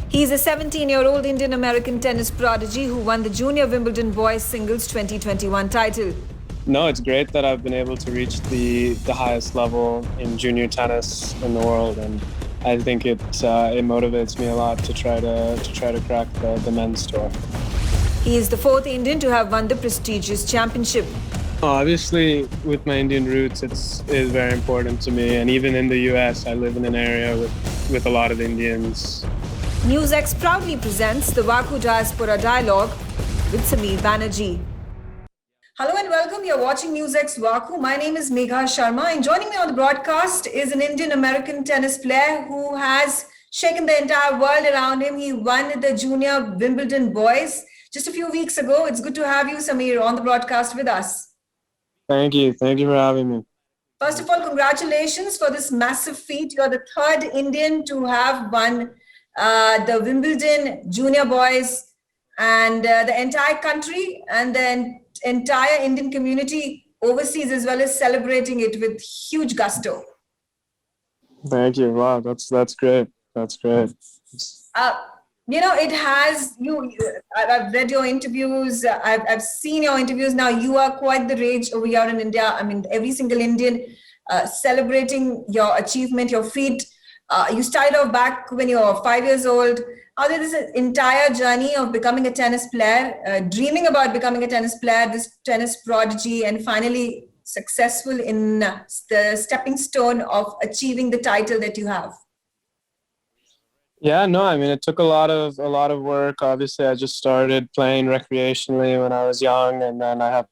He's a 17-year-old Indian-American tennis prodigy who won the Junior Wimbledon Boys Singles 2021 title. No, it's great that I've been able to reach the highest level in junior tennis in the world, and I think it motivates me a lot to try to crack the men's tour. He is the fourth Indian to have won the prestigious championship. Obviously, with my Indian roots, it is very important to me, and even in the US, I live in an area with a lot of Indians. NewsX proudly presents the VaKu Diaspora dialogue with Samir Banerjee. Hello and welcome. You're watching NewsX VaKu. My name is Megha Sharma, and joining me on the broadcast is an Indian-American tennis player who has shaken the entire world around him. He won the Junior Wimbledon Boys just a few weeks ago. It's good to have you, Samir, on the broadcast with us. Thank you. Thank you for having me. First of all, congratulations for this massive feat. You're the third Indian to have won the Wimbledon Junior Boys, and the entire country and the entire Indian community overseas as well as celebrating it with huge gusto. Thank you. Wow, that's great. That's great. It has you. I've read your interviews. I've seen your interviews. Now you are quite the rage over here in India. I mean, every single Indian celebrating your achievement, your feat. You started off back when you were 5 years old. How did this entire journey of becoming a tennis player, dreaming about becoming a tennis player, this tennis prodigy, and finally successful in the stepping stone of achieving the title that you have? Yeah, no, I mean, it took a lot of work. Obviously, I just started playing recreationally when I was young, and then I had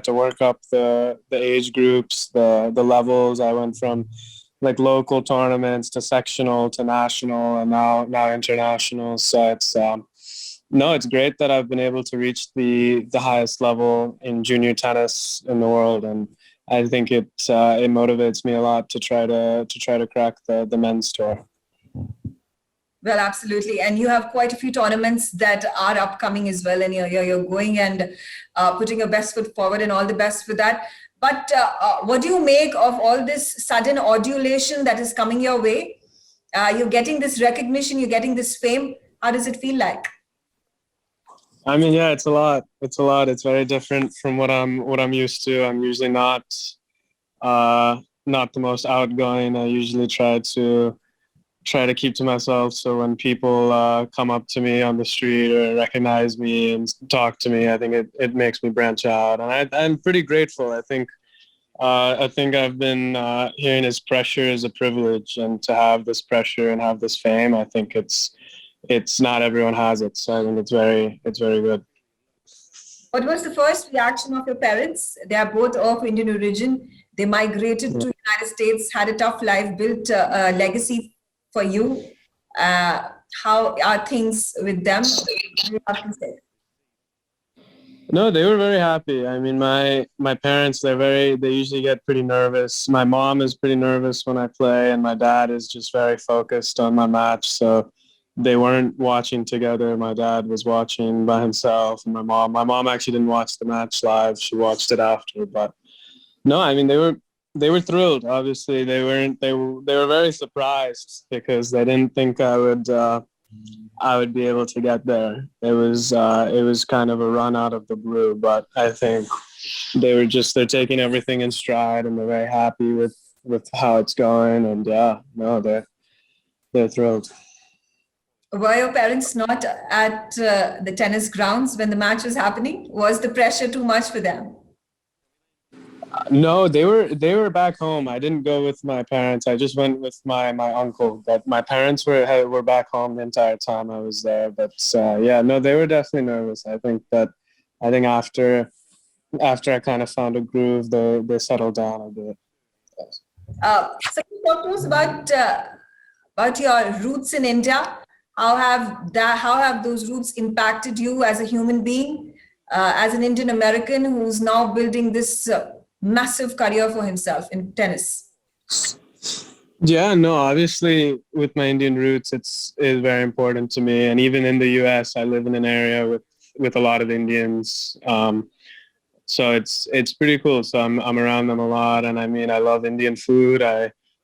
to work up the age groups, the levels. I went from like local tournaments to sectional to national, and now international. So it's great that I've been able to reach the highest level in junior tennis in the world, and I think it motivates me a lot to try to crack the men's tour. Well, absolutely. And you have quite a few tournaments that are upcoming as well. And you're going and putting your best foot forward, and all the best with that. But what do you make of all this sudden adulation that is coming your way? You're getting this recognition, you're getting this fame. How does it feel like? I mean, yeah, it's a lot. It's a lot. It's very different from what I'm used to. I'm usually not the most outgoing. I usually try to keep to myself. So when people come up to me on the street or recognize me and talk to me, I think it makes me branch out. And I'm pretty grateful. I think I've been hearing this pressure as a privilege, and to have this pressure and have this fame, I think it's not everyone has it. So I think it's very good. What was the first reaction of your parents? They are both of Indian origin. They migrated to the United States, had a tough life, built a legacy for you. How are things with them? What do you have to say? No, they were very happy. I mean, my parents, they usually get pretty nervous. My mom is pretty nervous when I play, and my dad is just very focused on my match. So they weren't watching together. My dad was watching by himself, and my mom actually didn't watch the match live. She watched it after. But no, I mean, they were thrilled. Obviously, they were very surprised because they didn't think I would be able to get there. It was kind of a run out of the blue, but I think they're taking everything in stride, and they're very happy with how it's going. And yeah, no, they're thrilled. Were your parents not at the tennis grounds when the match was happening? Was the pressure too much for them? No, they were back home. I didn't go with my parents. I just went with my uncle. But my parents were back home the entire time I was there. But yeah, no, they were definitely nervous. I think after I kind of found a groove, they settled down a bit. So can you talk to us about your roots in India? How have those roots impacted you as a human being, as an Indian American who's now building this massive career for himself in tennis? Yeah, no, obviously with my Indian roots, it is very important to me. And even in the US, I live in an area with a lot of Indians. So it's pretty cool. So I'm around them a lot, and I mean, I love Indian food.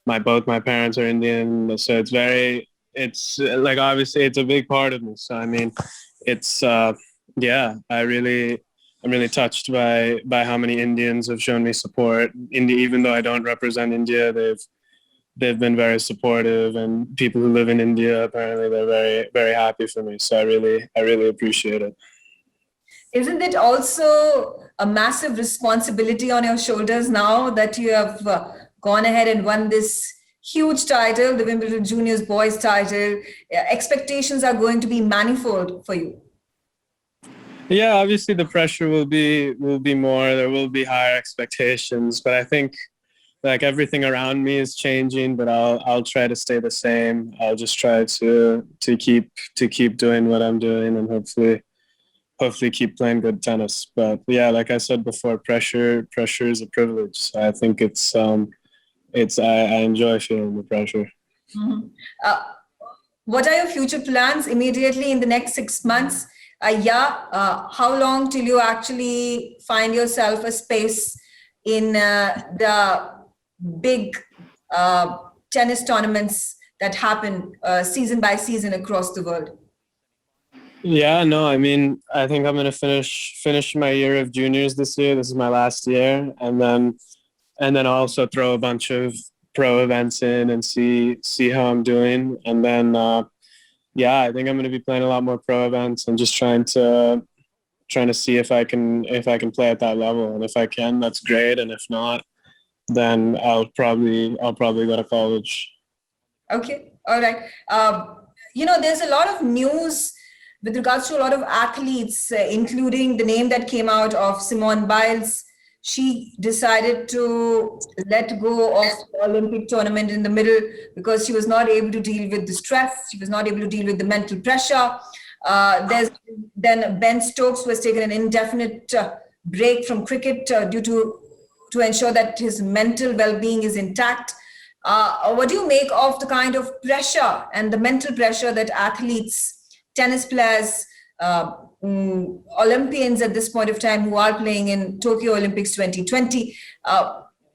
Both my parents are Indian, so it's very it's like, obviously it's a big part of me. So I mean, it's yeah, I'm really touched by how many Indians have shown me support. India, even though I don't represent India, they've been very supportive, and people who live in India, apparently they're very, very happy for me. So I really appreciate it. Isn't it also a massive responsibility on your shoulders now that you have gone ahead and won this huge title, the Wimbledon Juniors Boys title? Expectations are going to be manifold for you. Yeah, obviously the pressure will be more. There will be higher expectations, but I think like everything around me is changing. But I'll try to stay the same. I'll just try to keep doing what I'm doing, and hopefully keep playing good tennis. But yeah, like I said before, pressure is a privilege. So I think I enjoy feeling the pressure. Mm-hmm. What are your future plans immediately in the next 6 months? How long till you actually find yourself a space in the big tennis tournaments that happen season by season across the world? Yeah, no, I mean, I think I'm gonna finish my year of juniors this year. This is my last year, and then also throw a bunch of pro events in and see how I'm doing. And then yeah, I think I'm gonna be playing a lot more pro events and just trying to see if I can play at that level. And if I can, that's great. And if not, then I'll probably go to college. Okay, all right. There's a lot of news with regards to a lot of athletes, including the name that came out of Simone Biles. She decided to let go of the Olympic tournament in the middle because she was not able to deal with the stress. She was not able to deal with the mental pressure. Then Ben Stokes was taken an indefinite break from cricket due to ensure that his mental well-being is intact. What do you make of the kind of pressure and the mental pressure that athletes, tennis players, Olympians at this point of time who are playing in Tokyo Olympics 2020,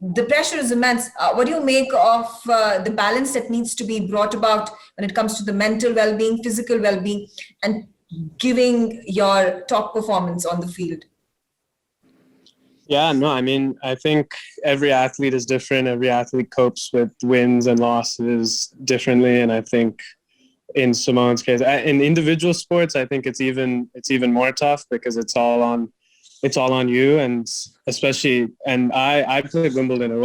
the pressure is immense. What do you make of the balance that needs to be brought about when it comes to the mental well-being, physical well-being, and giving your top performance on the field? Yeah, no, I mean, I think every athlete is different. Every athlete copes with wins and losses differently. And I think in Simone's case, in individual sports, I think it's even more tough because it's all on you. And especially, and I played Wimbledon. It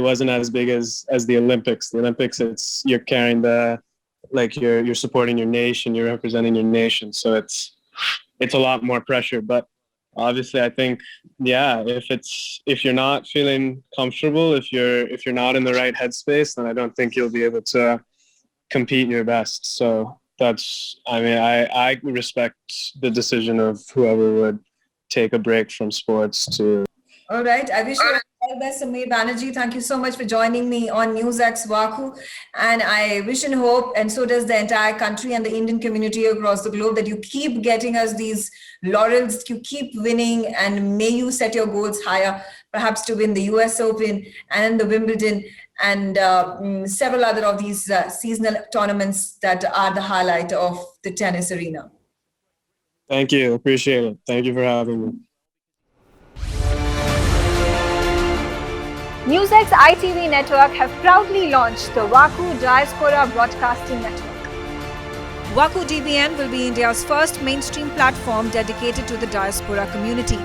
wasn't as big as the Olympics. The Olympics, you're carrying you're supporting your nation, you're representing your nation. So it's a lot more pressure. But obviously, I think, yeah, if you're not feeling comfortable, if you're not in the right headspace, then I don't think you'll be able to compete your best. So I respect the decision of whoever would take a break from sports to. All right. I wish you all the best, Samir Banerjee. Thank you so much for joining me on NewsX VaKu. And I wish and hope, and so does the entire country and the Indian community across the globe, that you keep getting us these laurels, you keep winning, and may you set your goals higher, perhaps to win the US Open and the Wimbledon and several other of these seasonal tournaments that are the highlight of the tennis arena. Thank you. Appreciate it. Thank you for having me. NewsX ITV network have proudly launched the VaKu Diaspora Broadcasting Network. VaKu DBN will be India's first mainstream platform dedicated to the diaspora community.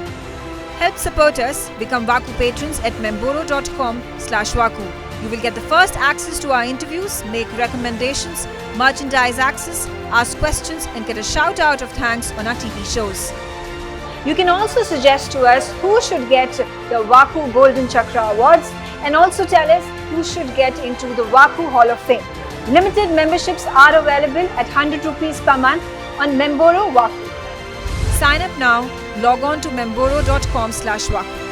Help support us. Become VaKu patrons at memboro.com/VaKu. You will get the first access to our interviews, make recommendations, merchandise access, ask questions, and get a shout out of thanks on our TV shows. You can also suggest to us who should get the VaKu Golden Chakra Awards and also tell us who should get into the VaKu Hall of Fame. Limited memberships are available at 100 rupees per month on Memboro VaKu. Sign up now. Log on to memboro.com/VaKu.